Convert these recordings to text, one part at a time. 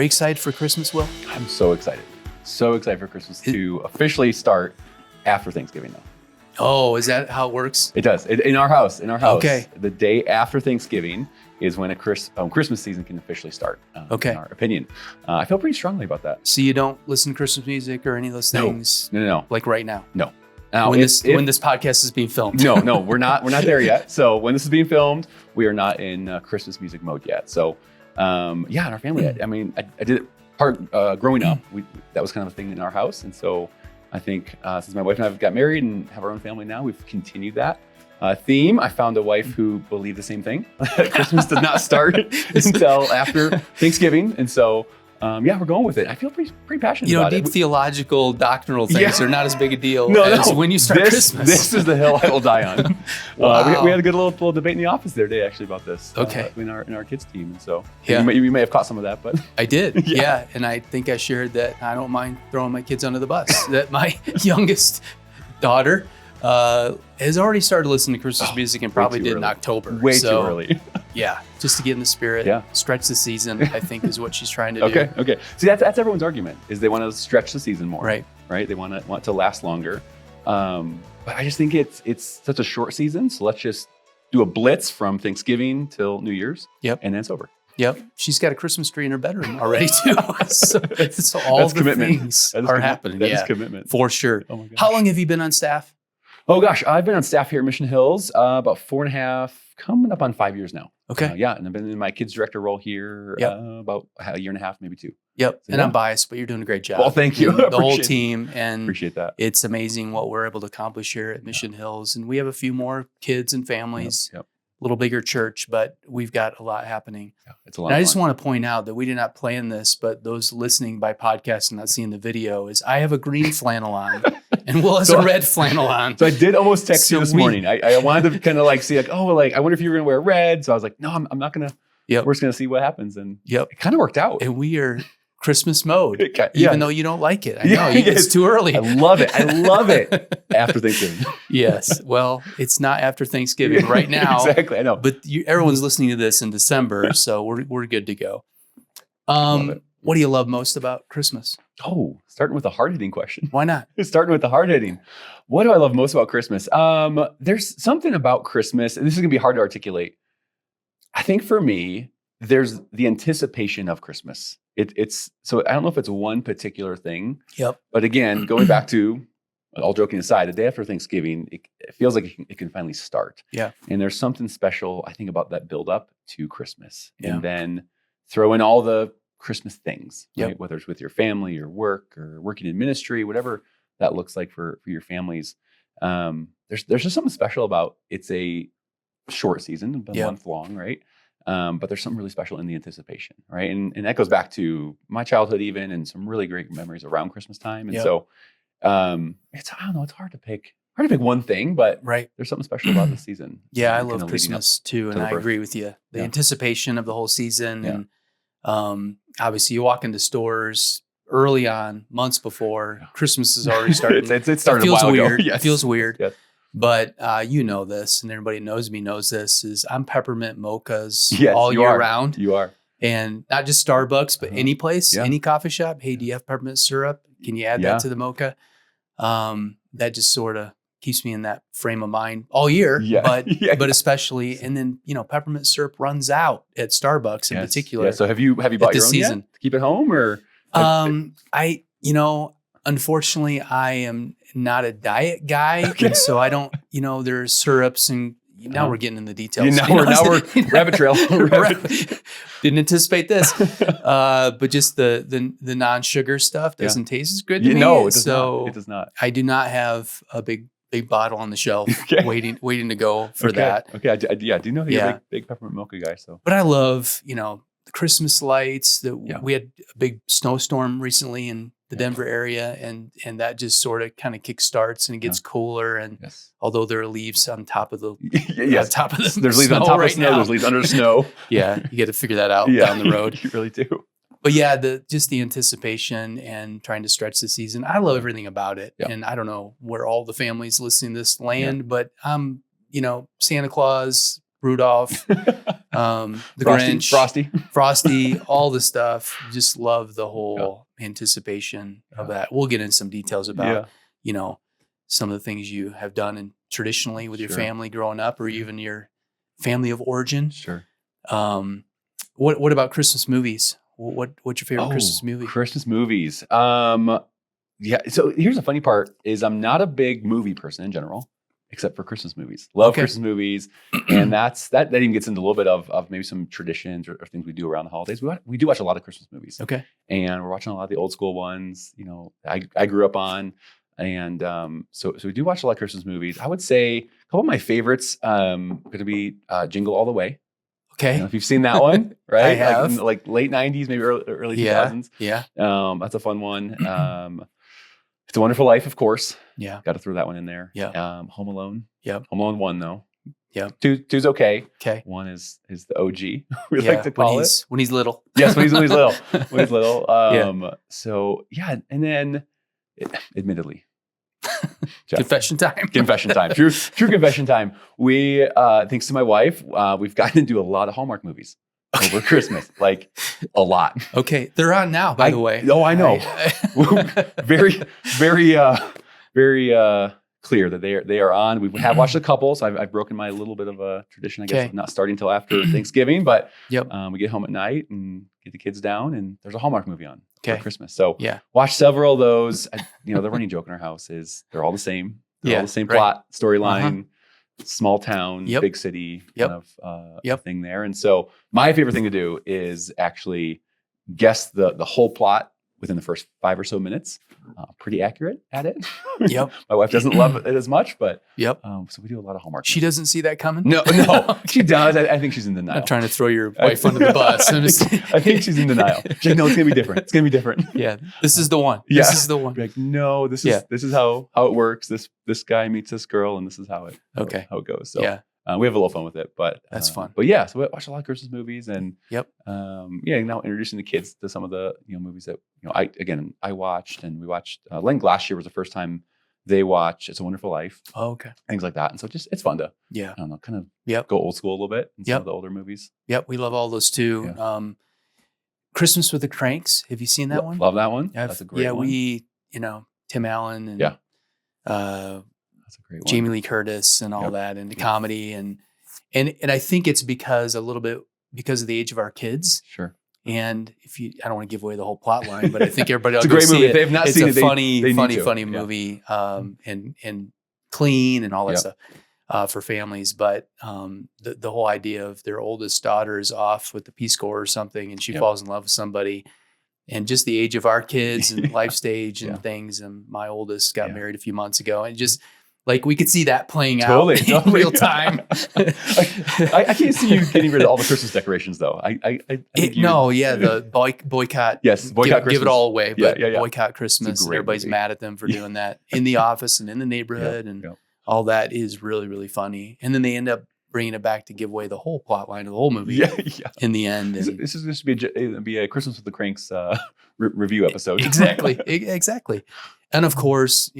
Are you excited for Christmas, Will? I'm so excited. So excited for Christmas to officially start after Thanksgiving, though. Oh, is that how it works? It does. In our house. Okay. The day after Thanksgiving is when a Christmas season can officially start, okay. in our opinion. I feel pretty strongly about that. So you don't listen to Christmas music or any of those things? No. Like right now? No. Now, when this podcast is being filmed? No, we're not there yet. So when this is being filmed, we are not in Christmas music mode yet. So in our family, I did it growing up. That was kind of a thing in our house. And so I think since my wife and I have got married and have our own family now, we've continued that theme. I found a wife who believed the same thing. Christmas does not start until after Thanksgiving. And so, we're going with it. I feel pretty passionate about deep it. theological, doctrinal things are not as big a deal as when you start Christmas. This is the hill I will die on. Wow. We had a good little debate in the office the other day, actually, about this. Okay. In our kids' team. And so yeah. you may have caught some of that, but I did. Yeah. And I think I shared that I don't mind throwing my kids under the bus. That my youngest daughter has already started listening to Christmas music and probably did in October. Way too early. Yeah, just to get in the spirit, stretch the season, I think is what she's trying to do. Okay. See, that's everyone's argument, is they want to stretch the season more. Right. They want it to last longer. But I just think it's such a short season, so let's just do a blitz from Thanksgiving till New Year's. Yep. And then it's over. Yep. She's got a Christmas tree in her bedroom already too. so all the commitment. things are happening. That is commitment. For sure. Oh my gosh. How long have you been on staff? Oh gosh, I've been on staff here at Mission Hills about 4.5, coming up on 5 years now. Okay. And I've been in my kids director role here about a year and a half, maybe 2. Yep. So, and I'm biased, but you're doing a great job. Well, thank you. The whole team. And appreciate that. It's amazing what we're able to accomplish here at Mission Hills. And we have a few more kids and families, Yep. little bigger church, but we've got a lot happening. Yeah, it's a lot. And I just want to point out that we did not plan this, but those listening by podcast and not seeing the video is I have a green flannel on and Will has a red flannel on. So I did almost text you this morning. I wanted to kind of see I wonder if you were going to wear red. So I was like, no, I'm not going to. Yep. We're just going to see what happens. And it kind of worked out. And we are Christmas mode, even though you don't like it. I know it's too early. I love it. After Thanksgiving. Yes. Well, it's not after Thanksgiving right now. Exactly. I know. But everyone's listening to this in December, so we're good to go. What do you love most about Christmas? Oh, starting with a hard-hitting question. Why not? Starting with the hard-hitting. What do I love most about Christmas? There's something about Christmas, and this is going to be hard to articulate. I think for me, there's the anticipation of Christmas. It's so I don't know if it's one particular thing. Yep. But again, going back to all joking aside, the day after Thanksgiving, it feels like it can finally start. Yeah. And there's something special, I think, about that build up to Christmas. Yeah. And then throw in all the Christmas things, Yep. right? Whether it's with your family or work or working in ministry, whatever that looks like for your families. There's just something special about it's a short season, a month long, right? But there's something really special in the anticipation, right? And that goes back to my childhood even, and some really great memories around Christmas time. And so it's hard to pick one thing, but there's something special about the season. Yeah, I love Christmas too, and I agree with you. The anticipation of the whole season, and obviously you walk into stores early on, months before Christmas has already started. It started feels a while weird. ago. Yes. It feels weird. Yes. But you know this, and everybody knows me knows this, is I'm peppermint mochas Yes, all you year are. round. You are. And not just Starbucks, but any place, any coffee shop. Hey, do you have peppermint syrup? Can you add that to the mocha? That just sort of keeps me in that frame of mind all year, but especially, and then, peppermint syrup runs out at Starbucks in particular. Yeah. So have you bought your own season yet to keep at home or? Unfortunately I am not a diet guy. And so I don't, there's syrups and now we're getting in the details. Now we're rabbit trail. Didn't anticipate this. But just the non-sugar stuff doesn't taste as good to me. No, it does not. It does not. I do not have a big bottle on the shelf waiting to go for that. Okay. I do know you're a big peppermint mocha guy. So, but I love, the Christmas lights. We had a big snowstorm recently in the Denver area, and that just sort of kind of kick starts and it gets cooler. And although there are leaves on top of the top of the there's leaves on top of snow, there's leaves under snow. You got to figure that out down the road. You really do. But just the anticipation and trying to stretch the season. I love everything about it. And I don't know where all the families listening to this land, but Santa Claus, Rudolph, The Frosty, Grinch, Frosty, all the stuff. Just love the whole anticipation of that. We'll get into some details about, some of the things you have done and traditionally with your family growing up, or even your family of origin. Sure. What about Christmas movies? What's your favorite Christmas movie? Christmas movies. So here's the funny part is I'm not a big movie person in general, except for Christmas movies. Love Christmas movies. And that even gets into a little bit of maybe some traditions or things we do around the holidays. We do watch a lot of Christmas movies. Okay. And we're watching a lot of the old school ones, I grew up on. And so we do watch a lot of Christmas movies. I would say a couple of my favorites going to be Jingle All the Way. Okay. If you've seen that one, right? I have. Like late 90s, maybe early 2000s. Yeah. That's a fun one. It's a Wonderful Life, of course. Yeah. Got to throw that one in there. Yeah. Home Alone. Yep. Home Alone 1, though. Yeah. Two's okay. Okay. 1 is the OG, we like to call it. When he's little. Yes, when he's little. When he's little. So, yeah. And then, admittedly, Jeff, confession time. Confession time. True confession time. We, thanks to my wife, we've gotten into a lot of Hallmark movies over Christmas, like a lot. Okay, they're on now, by the way. Oh, I know. Very, very, very clear that they are on. We have watched a couple, so I've broken my little bit of a tradition, I guess, of not starting until after Thanksgiving. But we get home at night and get the kids down, and there's a Hallmark movie on for Christmas. So watch several of those. The running joke in our house is they're all the same. They're all the same plot, storyline, small town, big city kind of thing there. And so my favorite thing to do is actually guess the whole plot within the first 5 or so minutes. Pretty accurate at it. My wife doesn't love it as much, but so we do a lot of Hallmark. She doesn't see that coming? No, she does. I think she's in denial. I'm trying to throw your wife under the bus. I think she's in denial. She's like, no, it's gonna be different. It's gonna be different. Yeah, this is the one. This is the one. Like, no, this is how it works. This guy meets this girl, and this is how it goes. So we have a little fun with it, but that's fun. But so we watch a lot of Christmas movies, and now introducing the kids to some of the movies that I watched, and we watched. Link last year was the first time they watched It's a Wonderful Life. Oh, okay. Things like that, and so it's fun to I don't know, kind of go old school a little bit in some of the older movies. Yep, we love all those too. Christmas with the Cranks. Have you seen that one? Love that one. That's a great one. We Tim Allen and that's a great one. Jamie Lee Curtis and all that, and the comedy and I think it's because of the age of our kids. Sure. And I don't want to give away the whole plot line, but I think everybody it's a great movie. If they have not seen it, it's a funny movie, and clean and all that stuff for families. But the whole idea of their oldest daughter is off with the Peace Corps or something, and she falls in love with somebody. And just the age of our kids and life stage and things. And my oldest got married a few months ago, and just like we could see that playing out in real time. I can't see you getting rid of all the Christmas decorations, though. The boycott. Yes, boycott Christmas. Give it all away, but yeah. boycott Christmas. Everybody's mad at them for doing that in the office and in the neighborhood, and all that is really, really funny. And then they end up bringing it back to give away the whole plot line of the whole movie in the end. And this is going to be a Christmas with the Cranks review episode. Exactly. And of course,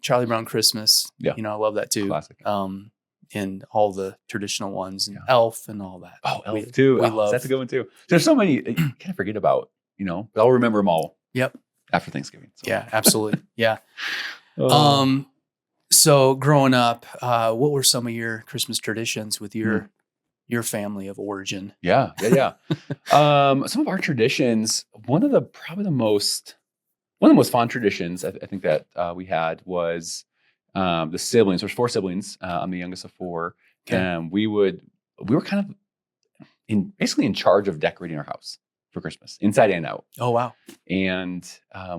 Charlie Brown Christmas. I love that too. Classic. And all the traditional ones, and Elf and all that. Oh, Elf too. We love. That's a good one too. There's so many you can't forget about. But I'll remember them all. Yep. After Thanksgiving. So. Yeah, absolutely. Yeah. So growing up, what were some of your Christmas traditions with your family of origin? Yeah. Some of our traditions, one of the most fun traditions I think that we had was the siblings. There's 4 siblings. I'm the youngest of 4. Okay. And we were kind of basically in charge of decorating our house for Christmas, inside and out. Oh, wow. And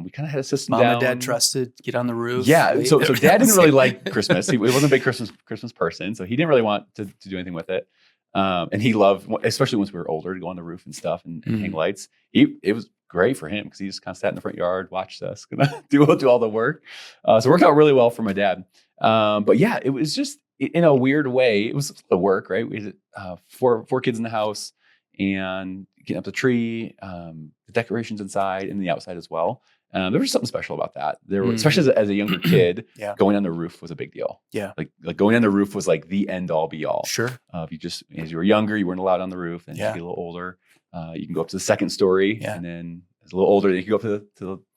we kind of had a system Mom down. and Dad trusted to get on the roof. Yeah. So Dad didn't really like Christmas. He wasn't a big Christmas person. So he didn't really want to do anything with it. And he loved, especially once we were older, to go on the roof and stuff and hang lights. It was great for him because he just kind of sat in the front yard, watched us do all the work. So it worked out really well for my dad. But yeah, it was just in a weird way. It was the work, right? We had 4 kids in the house, and getting up the tree, the decorations inside and the outside as well. There was something special about that. There were, especially as a younger kid, going on the roof was a big deal. Yeah. Like going on the roof was like the end all be all. Sure. If you just, as you were younger, you weren't allowed on the roof. And as you get a little older, you can go up to the second story. And then as a little older, you can go up to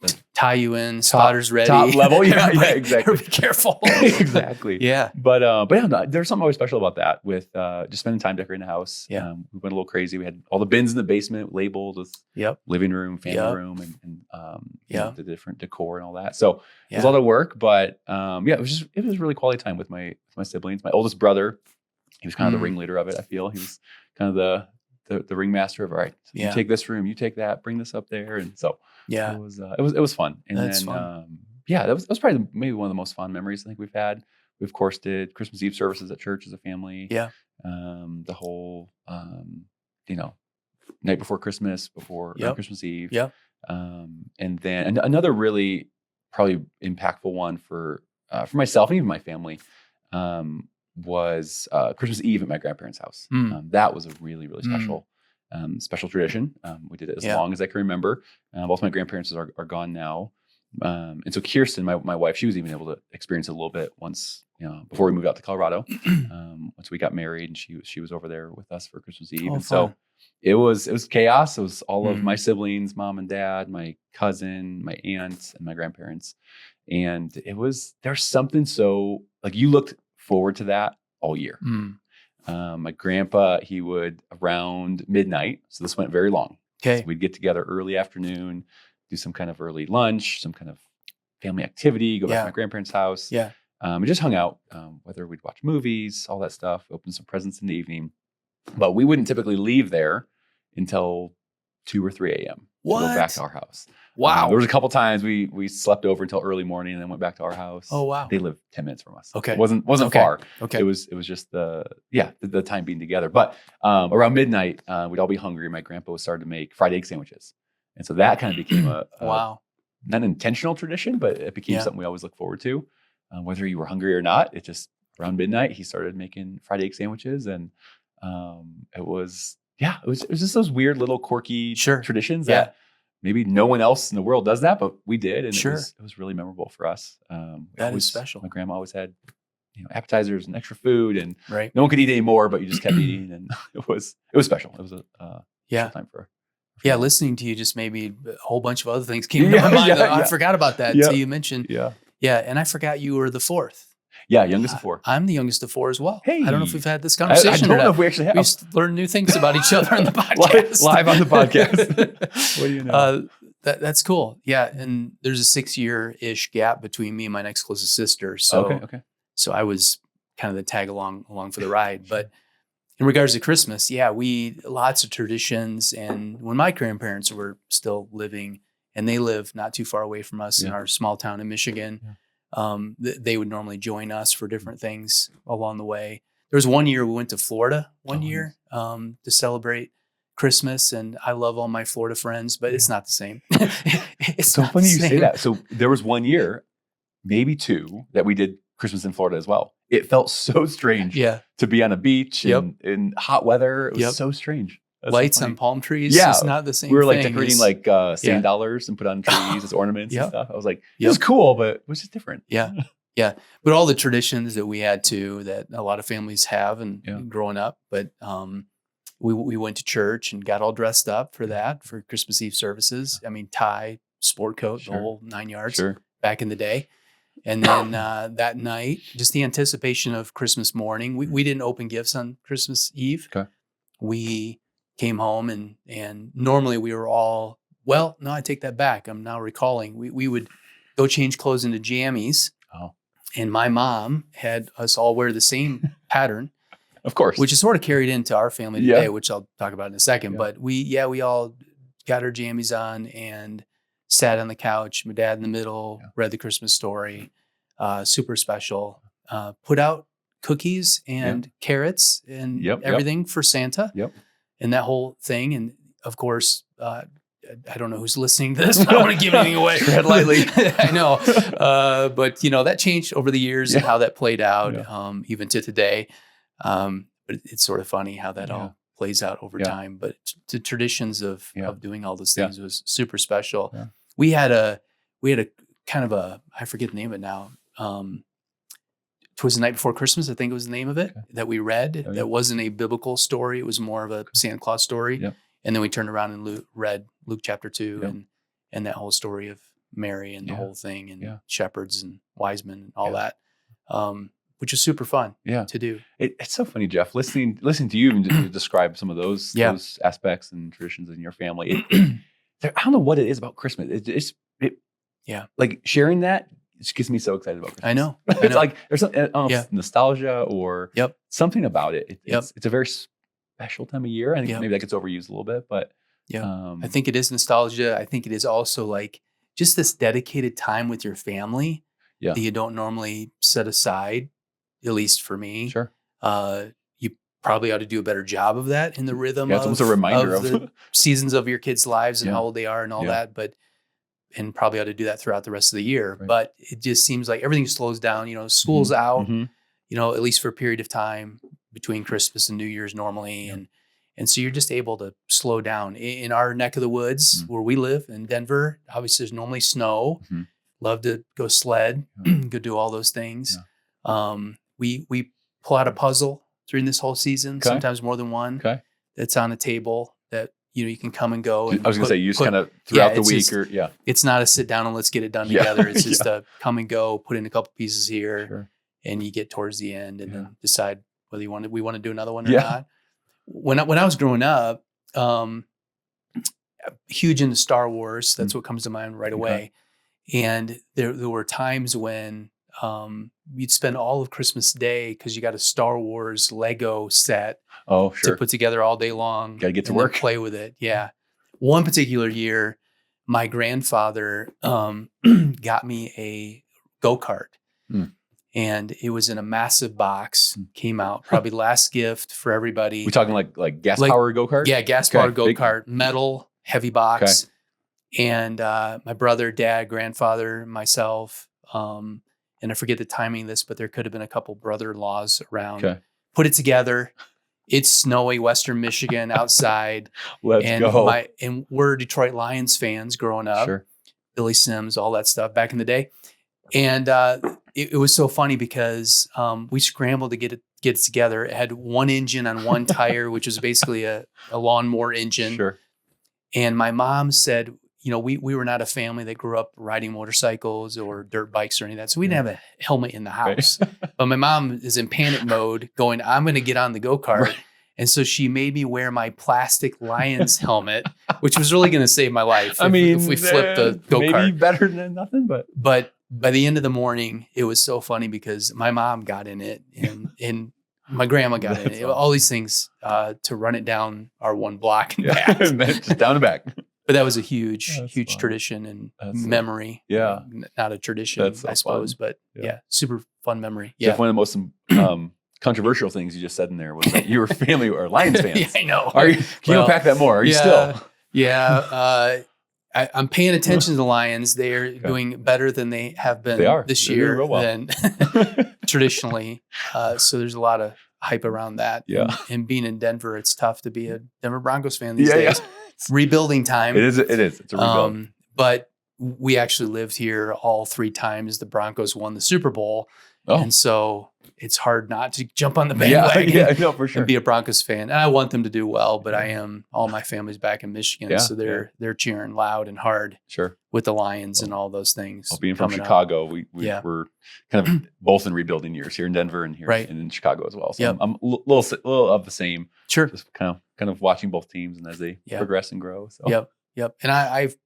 the tie you in, spotter's ready. Top level. Yeah, exactly. Be careful. Exactly. Yeah. But yeah, there's something always special about that with just spending time decorating the house. Yeah. We went a little crazy. We had all the bins in the basement labeled with living room, family room, and you know, the different decor and all that. So it was a lot of work, but it was really quality time with my siblings. My oldest brother, he was kind of the ringleader of it. I feel he was kind of the ringmaster of, all right, so you take this room, you take that, bring this up there, and so it was fun. And that's then fun. that was probably maybe one of the most fun memories I think we've had. We of course did Christmas Eve services at church as a family. Yeah. The whole night before Christmas, before Christmas Eve. Yeah. And then another really probably impactful one for myself and even my family was Christmas Eve at my grandparents' house. That was a really, really special tradition. We did it as long as I can remember. Both my grandparents are gone now. And so Kirsten, my wife, she was even able to experience it a little bit once, before we moved out to Colorado. Once we got married, and she was over there with us for Christmas Eve. And so it was chaos. It was all of my siblings, mom and dad, my cousin, my aunts, and my grandparents. And there's something so, like, you looked forward to that all year. My grandpa, he would around midnight. So this went very long. Okay. So we'd get together early afternoon, do some kind of early lunch, some kind of family activity, go back to my grandparents' house. Yeah. We just hung out, whether we'd watch movies, all that stuff, open some presents in the evening. But we wouldn't typically leave there until 2 or 3 a.m. to go back to our house. Wow. There was a couple times we slept over until early morning and then went back to our house. Oh, wow. They lived 10 minutes from us. Okay. It wasn't far. Okay. It was just the time being together. But around midnight, we'd all be hungry. My grandpa was starting to make fried egg sandwiches. And so that kind of became a not an intentional tradition, but it became something we always look forward to. Whether you were hungry or not, it just around midnight, he started making fried egg sandwiches. And it was just those weird little quirky traditions that maybe no one else in the world does that, but we did. And it was really memorable for us. That is special. My grandma always had, appetizers and extra food, and no one could eat any more, but you just kept eating. And it was special. It was a special time for yeah, listening to you just maybe a whole bunch of other things came to my mind. I forgot about that until you mentioned. Yeah, and I forgot you were the fourth. Yeah, youngest of 4. I'm the youngest of 4 as well. Hey, I don't know if we've had this conversation. I don't know if we actually have. We learn new things about each other on the podcast. Live on the podcast. What do you know? That's cool. Yeah, and there's a 6-year-ish gap between me and my next closest sister. So, okay. So I was kind of the tag along for the ride. But in regards to Christmas, we lots of traditions. And when my grandparents were still living, and they live not too far away from us in our small town in Michigan. Yeah. They would normally join us for different things along the way. There was one year we went to Florida to celebrate Christmas, and I love all my Florida friends, but it's not the same. It's so funny you say that. So there was one year, maybe 2, that we did Christmas in Florida as well. It felt so strange to be on a beach in hot weather. It was so strange. That's lights on palm trees. Yeah. It's not the same thing. We were like decorating sand dollars and put on trees as ornaments and stuff. I was like, it was cool, but it was just different. Yeah. But all the traditions that we had too, that a lot of families have and growing up, but we went to church and got all dressed up for that, for Christmas Eve services. I mean, tie, sport coat, the whole 9 yards back in the day. And then that night, just the anticipation of Christmas morning, we didn't open gifts on Christmas Eve. Okay. We came home and normally we were all, no, I take that back. I'm now recalling. We would go change clothes into jammies. Oh. And my mom had us all wear the same pattern. Of course. Which is sort of carried into our family today, which I'll talk about in a second. Yeah. But we all got our jammies on and sat on the couch. My dad in the middle, read the Christmas story. Super special. Put out cookies and carrots and everything for Santa. Yep. And that whole thing. And of course, I don't know who's listening to this, but I don't want to give anything away. Tread lightly. I know. But that changed over the years and how that played out, even to today. But it's sort of funny how that all plays out over time. But the traditions of doing all those things was super special. Yeah. We had a kind of I forget the name of it now. Twas the Night Before Christmas, I think it was the name of it, that we read. That wasn't a biblical story. It was more of a Santa Claus story. Yep. And then we turned around and read Luke chapter 2 and that whole story of Mary and the whole thing and shepherds and wise men and all that, which is super fun to do. It's so funny, Jeff, listening to you and describe some of those aspects and traditions in your family. I don't know what it is about Christmas. Like sharing that, it just gets me so excited about Christmas. I know. It's like there's some nostalgia or something about it. It's a very special time of year. I think maybe that gets overused a little bit, but I think it is nostalgia. I think it is also like just this dedicated time with your family that you don't normally set aside, at least for me. Sure. You probably ought to do a better job of that in the rhythm it's almost a reminder of the seasons of your kids' lives and how old they are and all that. And probably ought to do that throughout the rest of the year. Right. But it just seems like everything slows down. School's out, at least for a period of time between Christmas and New Year's normally. And so you're just able to slow down. In our neck of the woods where we live in Denver, obviously there's normally snow. Love to go sled, go do all those things. We pull out a puzzle during this whole season, sometimes more than one that's on the table that you can come and go. And I was going to say, use kind of throughout the week it's not a sit down and let's get it done together. It's just a come and go, put in a couple pieces here and you get towards the end and then decide whether we want to do another one or not. When I was growing up, huge into Star Wars. That's what comes to mind right away. And there were times when you'd spend all of Christmas Day because you got a Star Wars Lego set to put together all day long. Got to get to work. Play with it. Yeah. One particular year, my grandfather got me a go-kart. And it was in a massive box, came out, probably last gift for everybody. We talking like gas-powered go-kart? Yeah, gas-powered go-kart, metal, heavy box. And my brother, dad, grandfather, myself, and I forget the timing of this, but there could have been a couple brother-in-laws around. Put it together. It's snowy Western Michigan outside. Let's go. And we're Detroit Lions fans growing up. Sure. Billy Sims, all that stuff back in the day. And it was so funny because we scrambled to get it together. It had one engine on one tire, which was basically a lawnmower engine. Sure. And my mom said, we were not a family that grew up riding motorcycles or dirt bikes or any of that. So we didn't have a helmet in the house. But my mom is in panic mode going, I'm going to get on the go-kart. Right. And so she made me wear my plastic Lions helmet, which was really going to save my life. If we flipped the go-kart. Maybe better than nothing, but by the end of the morning, it was so funny because my mom got in it and my grandma got in it. All these things to run it down our one block and back. Just down and back. But that was a huge tradition and memory. Yeah. Not a tradition, I suppose, but super fun memory. Yeah. One of the most controversial things you just said in there was that you were family or Lions fans. Yeah, I know. Can you unpack that more? Are you still? Yeah. I'm paying attention to the Lions. They're doing better than they have been this year than traditionally. So there's a lot of hype around that. Yeah. And being in Denver, it's tough to be a Denver Broncos fan these days. Rebuilding time. It is. It's a rebuild. But we actually lived here all 3 times the Broncos won the Super Bowl. Oh. And so it's hard not to jump on the bandwagon for sure. and be a Broncos fan. And I want them to do well, but all my family's back in Michigan. So they're cheering loud and hard with the Lions and all those things. Well, being from Chicago, we were kind of both in rebuilding years here in Denver and here and in Chicago as well. So I'm a little of the same. Sure. Just kind of watching both teams and as they progress and grow. So. Yep. And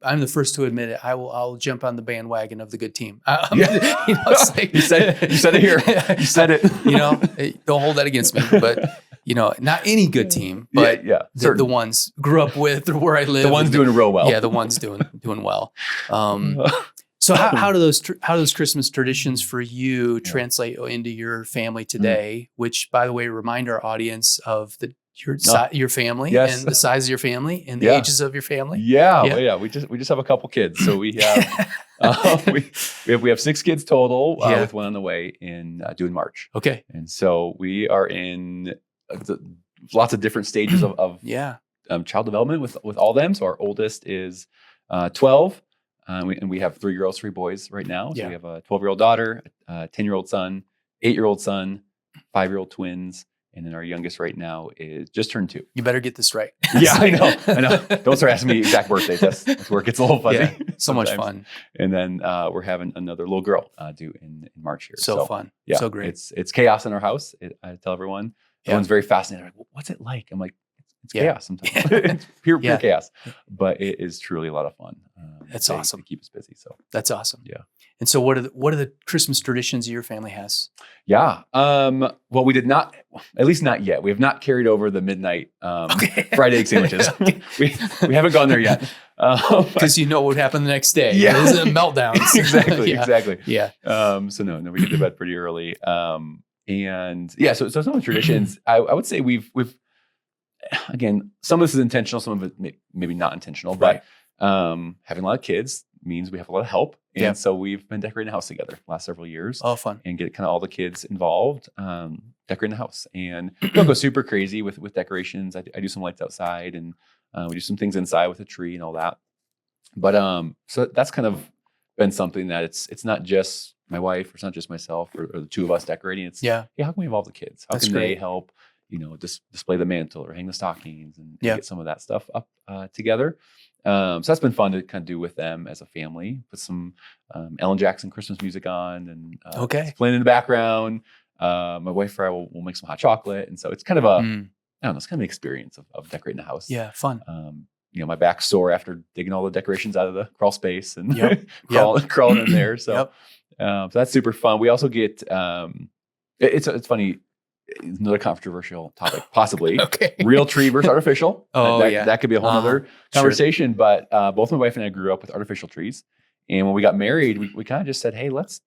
I'm the first to admit it. I'll jump on the bandwagon of the good team. It's like, you said it here. You said it. Don't hold that against me. But not any good team, but the ones grew up with or where I live. The ones doing real well. Yeah, the ones doing well. So how do those Christmas traditions for you translate into your family today? Which, by the way, remind our audience of your family and the size of your family and the ages of your family. Yeah. We just have a couple kids, so we have we have 6 kids total, with one on the way in due in March. Okay, and so we are in lots of different stages of child development with all of them. So our oldest is 12. And we have 3 girls, 3 boys right now. So we have a 12-year-old daughter, a 10-year-old son, 8-year-old son, 5-year-old twins. And then our youngest right now is just turned 2. You better get this right. Yeah, I know. Don't start asking me exact birthdays. That's where it gets a little fuzzy. Yeah, so much fun. And then we're having another little girl due in March here. So fun. Yeah, so great. It's chaos in our house. I tell everyone. Everyone's very fascinated. Like, what's it like? I'm like, it's chaos sometimes. It's pure chaos. But it is truly a lot of fun. That's awesome. To keep us busy. So that's awesome. Yeah. And so what are the Christmas traditions your family has? Yeah. Well, we did not, at least not yet. We have not carried over the midnight fried egg sandwiches. we haven't gone there yet. Because you know what would happen the next day. Yeah. There's meltdowns. Exactly. Yeah. So no, we get to bed pretty early. And yeah, so some of the traditions, I would say we've again, some of this is intentional, some of it maybe not intentional, but having a lot of kids means we have a lot of help. And so we've been decorating the house together the last several years. Oh, fun. And get kind of all the kids involved, decorating the house. And we don't go super crazy with decorations. I do some lights outside, and we do some things inside with a tree and all that. But so that's kind of been something that it's not just my wife, or it's not just myself or the 2 of us decorating. It's how can we involve the kids? How can they help, display the mantle or hang the stockings and get some of that stuff up together. So that's been fun to kind of do with them as a family. Put some Ellen Jackson Christmas music on and playing in the background. My wife and I will make some hot chocolate, and so it's kind of I don't know, it's kind of an experience of decorating the house. Yeah, fun. My back's sore after digging all the decorations out of the crawl space and crawling in there. So, so that's super fun. We also get it's funny. It's another controversial topic, possibly. Real tree versus artificial. That could be a whole other conversation. But both my wife and I grew up with artificial trees, and when we got married, we kind of just said, "Hey, let's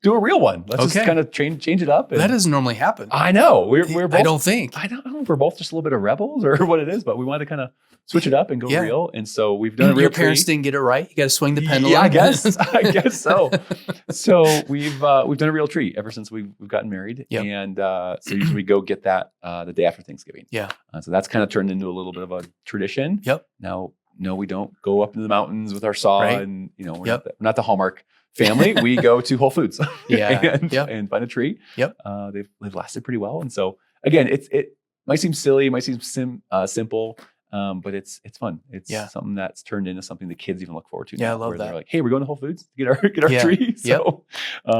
do a real one. Let's just kind of change it up." And that doesn't normally happen. I know. We're both, I don't think. I don't know if we're both just a little bit of rebels or what it is, but we wanted to kind of switch it up and go real. And so we've done a real Your parents didn't get it right. You got to swing the pendulum. Yeah, I guess so. So we've done a real tree ever since we've gotten married. And so usually we go get that the day after Thanksgiving. Yeah. So that's kind of turned into a little bit of a tradition. Now, no, we don't go up into the mountains with our saw and we're not the Hallmark family. We go to Whole Foods and find a tree. They've lasted pretty well. And so again, it might seem silly, it might seem simple, but it's fun. It's something that's turned into something the kids even look forward to. Yeah, I love that. They're like, hey, we're going to Whole Foods to get our tree. So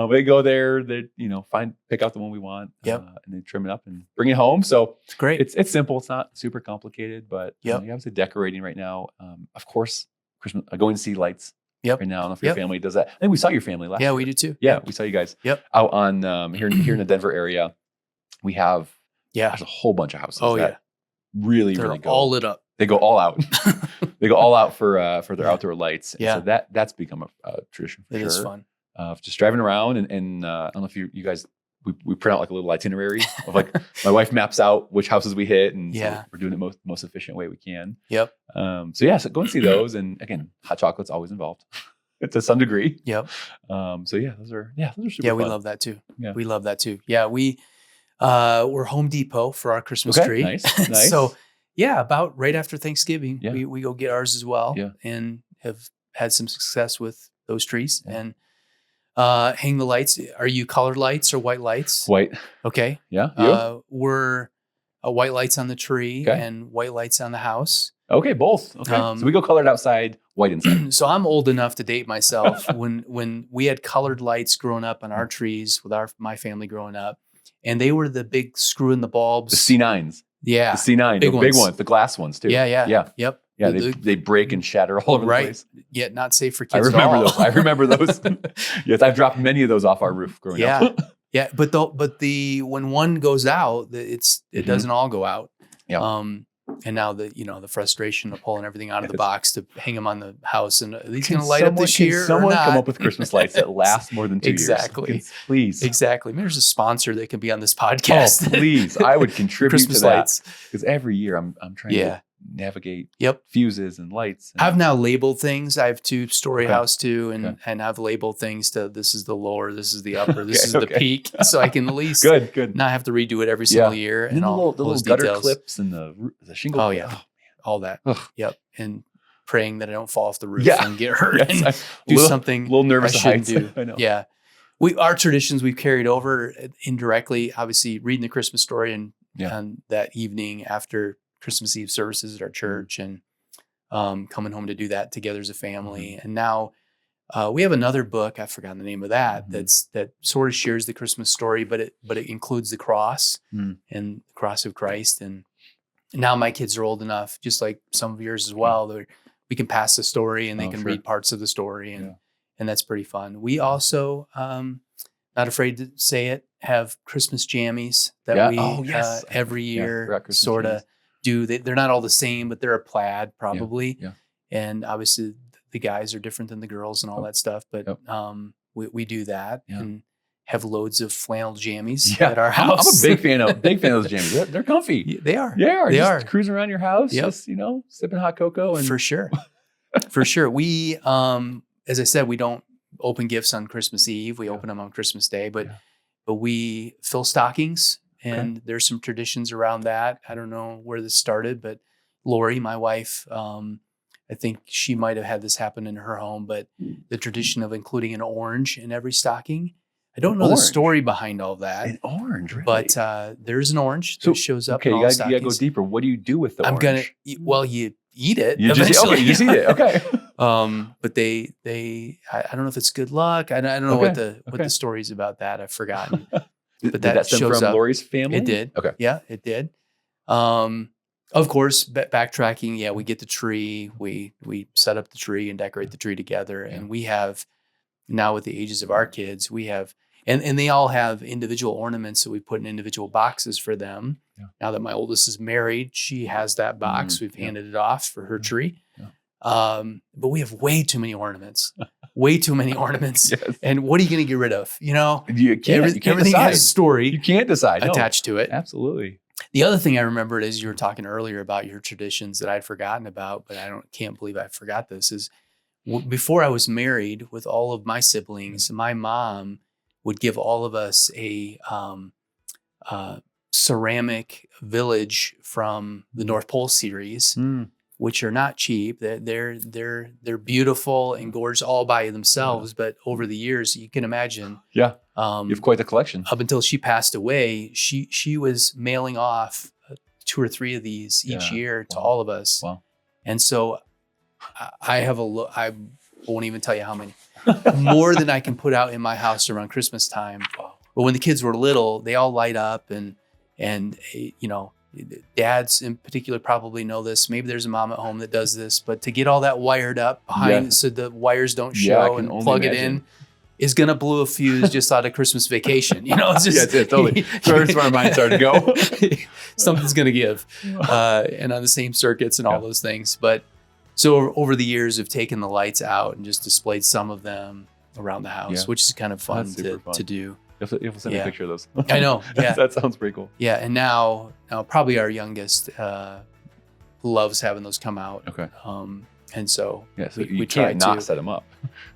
they go there, they pick out the one we want, and they trim it up and bring it home. So it's great. It's simple. It's not super complicated, but you obviously decorating right now. Of course, Christmas going to see lights. Right now, I don't know if your family does that. I think we saw your family last year. Yeah, we did too. Yeah, we saw you guys out on here in the Denver area. We have there's a whole bunch of houses. That really go all lit up. They go all out. They go all out for their outdoor lights. Yeah, so that's become a tradition for sure. It is fun. Just driving around and I don't know if you guys. We print out like a little itinerary of like my wife maps out which houses we hit, and so we're doing it most efficient way we can. So go and see those, and again, hot chocolate's always involved to some degree. So those are super fun. We love that too. We love that too. We're Home Depot for our Christmas tree. Nice. So about right after Thanksgiving, we go get ours as well, and have had some success with those trees and hang the lights. Are you colored lights or white lights? White. Okay. Yeah. We're white lights on the tree and white lights on the house. Okay, both. Okay. So we go colored outside, white inside. So I'm old enough to date myself. when we had colored lights growing up on our trees with my family growing up, and they were the big screw in the bulbs. The C9s. Yeah. The C9, big ones, the glass ones too. Yeah. Yep. Yeah, they break and shatter all over the place. Yeah, not safe for kids. I remember those. Yes, I've dropped many of those off our roof growing up. Yeah, but when one goes out, it doesn't all go out. Yeah. And now the frustration of pulling everything out of the box to hang them on the house, and are these going to light up this year? Can someone come up with Christmas lights that last more than 2 years? Exactly. Please. Exactly. Maybe there's a sponsor that can be on this podcast. Oh, please! I would contribute Christmas to that lights, because every year I'm trying to navigate fuses and lights. I've now labeled things. I have 2 story house too, and I've labeled things to this is the lower, this is the upper, this is the peak, so I can at least good not have to redo it every single year. And all the little gutter clips and the shingle. Oh yeah, all that. Ugh. Yep, and praying that I don't fall off the roof and get hurt and do something a little nervous I shouldn't do. I know. Yeah, our traditions we've carried over indirectly. Obviously, reading the Christmas story and that evening after Christmas Eve services at our church, and coming home to do that together as a family. And now we have another book. I've forgotten the name of that. That sort of shares the Christmas story, but it includes the cross and the cross of Christ. And now my kids are old enough, just like some of yours as well, that we can pass the story and they can read parts of the story, and that's pretty fun. We also, not afraid to say it, have Christmas jammies that we every year sort of do. They're not all the same, but they're a plaid probably. And obviously the guys are different than the girls and all that stuff. But we do that and have loads of flannel jammies at our house. I'm a big fan of those jammies. They're comfy. They are. They are. Cruising around your house, just, sipping hot cocoa. And For sure. For sure. We, as I said, we don't open gifts on Christmas Eve. We open them on Christmas Day, but we fill stockings, and there's some traditions around that. I don't know where this started, but Lori, my wife, I think she might have had this happen in her home, but the tradition of including an orange in every stocking. I don't know the story behind all that. An orange, really? But there's an orange that shows up in all stockings. You gotta go deeper. What do you do with the orange? You eat it. You just eat it. Okay. But they I don't know if it's good luck. I don't know what the story is about that. I've forgotten. But that shows from up. Lori's family? It did. Okay. Yeah, it did. Of course, backtracking. Yeah, we get the tree. We set up the tree and decorate the tree together. And we have now, with the ages of our kids, we have, and they all have individual ornaments that we put in individual boxes for them. Yeah. Now that my oldest is married, she has that box. We've handed it off for her tree. Yeah. But we have way too many ornaments. Yes. And what are you going to get rid of? You can't everything decide. Has a story. You can't decide. Attached to it. Absolutely. The other thing I remembered as you were talking earlier about your traditions that I'd forgotten about, but can't believe I forgot this, is before I was married with all of my siblings, my mom would give all of us a ceramic village from the North Pole series, which are not cheap. They're beautiful and gorgeous all by themselves. But over the years, you can imagine. Yeah, you have quite the collection. Up until she passed away, she was mailing off 2 or 3 of these each year to all of us. Wow. And so I have I won't even tell you how many. More than I can put out in my house around Christmas time. But when the kids were little, they all light up, and dads in particular probably know this. Maybe there's a mom at home that does this, but to get all that wired up behind so the wires don't show and plug it in is going to blow a fuse just out of Christmas Vacation. It's just totally. That's where my mind started to go. Something's going to give. And on the same circuits and all those things. But so over the years, we've taken the lights out and just displayed some of them around the house, which is kind of fun to do. You have to send me a picture of those. I know. Yeah. That sounds pretty cool. Yeah. And now probably our youngest loves having those come out. Okay. And so, we can't not set them up.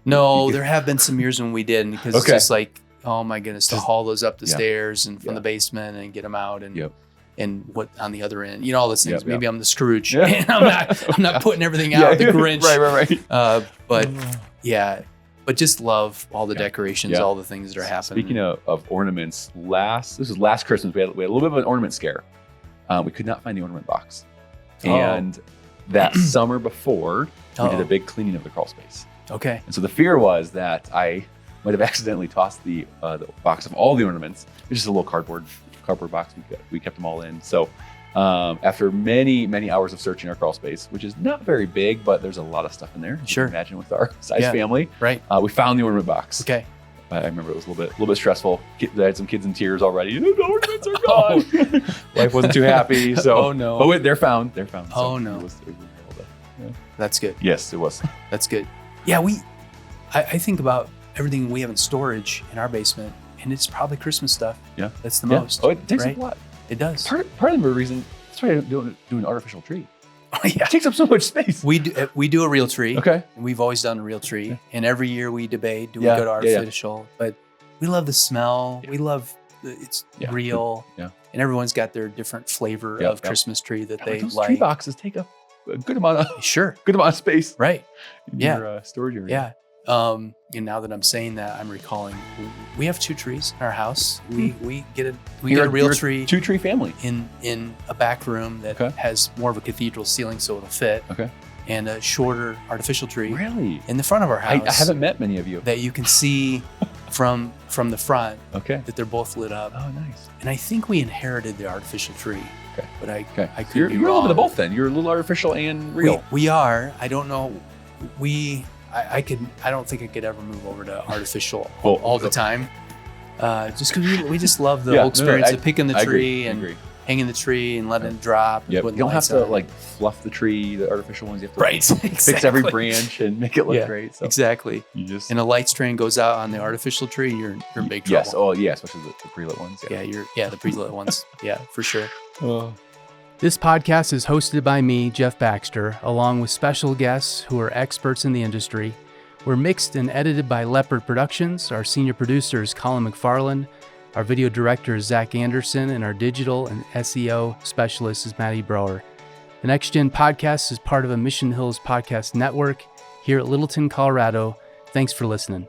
No, there have been some years when we didn't, because it's just like, oh my goodness, to haul those up the stairs and from the basement and get them out and what on the other end, all those things. Maybe I'm the Scrooge and I'm not putting everything out, the Grinch. Right. But just love all the decorations, all the things that are happening. Speaking of ornaments, this was last Christmas. We had a little bit of an ornament scare. We could not find the ornament box. And that summer before, we did a big cleaning of the crawl space. Okay. And so the fear was that I might have accidentally tossed the box of all the ornaments. It was just a little cardboard box. We kept them all in. So after many, many hours of searching our crawl space, which is not very big, but there's a lot of stuff in there. Sure. You can imagine with our size family. Right. We found the ornament box. Okay. I remember it was a little bit stressful. I had some kids in tears already. The ornaments are gone. Wife wasn't too happy. So, no. But wait, they're found. Oh, no. It was That's good. Yes, it was. That's good. Yeah, I think about everything we have in storage in our basement, and it's probably Christmas stuff. Yeah. That's the most. Oh, it takes up a lot. It does. Part of the reason, that's why I don't do an artificial tree. Oh, yeah. It takes up so much space. We do a real tree. Okay. And we've always done a real tree. Okay. And every year we debate, do we go to artificial? But we love the smell. Yeah. We love it's real. Yeah. And everyone's got their different flavor of Christmas tree that they those like. Tree boxes take up a good amount of good amount of space. Right. In your storage area. Yeah. And now that I'm saying that, I'm recalling we have 2 trees in our house. We get a real tree. 2-tree family in a back room that has more of a cathedral ceiling, so it'll fit. Okay. And a shorter artificial tree. Really? In the front of our house. I haven't met many of you. That you can see from the front. Okay. That they're both lit up. Oh, nice. And I think we inhaded the artificial tree. Okay. But I could you're be a little wrong. bit of both then. You're a little artificial and real. We are. I don't know. I don't think I could ever move over to artificial all the time. Just because we just love the whole experience of picking the tree and hanging the tree and letting it drop. Yep. You don't have to like fluff the tree, the artificial ones. You have to fix every branch and make it look great. So exactly. You just and a light strain goes out on the artificial tree, you're in big trouble. Yes. Oh yeah, especially the pre-lit ones. Yeah. The pre-lit ones. Yeah, for sure. This podcast is hosted by me, Jeff Baxter, along with special guests who are experts in the industry. We're mixed and edited by Leopard Productions. Our senior producer is Colin McFarland. Our video director is Zach Anderson, and our digital and SEO specialist is Maddie Brower. The Next Gen Podcast is part of a Mission Hills podcast network here at Littleton, Colorado. Thanks for listening.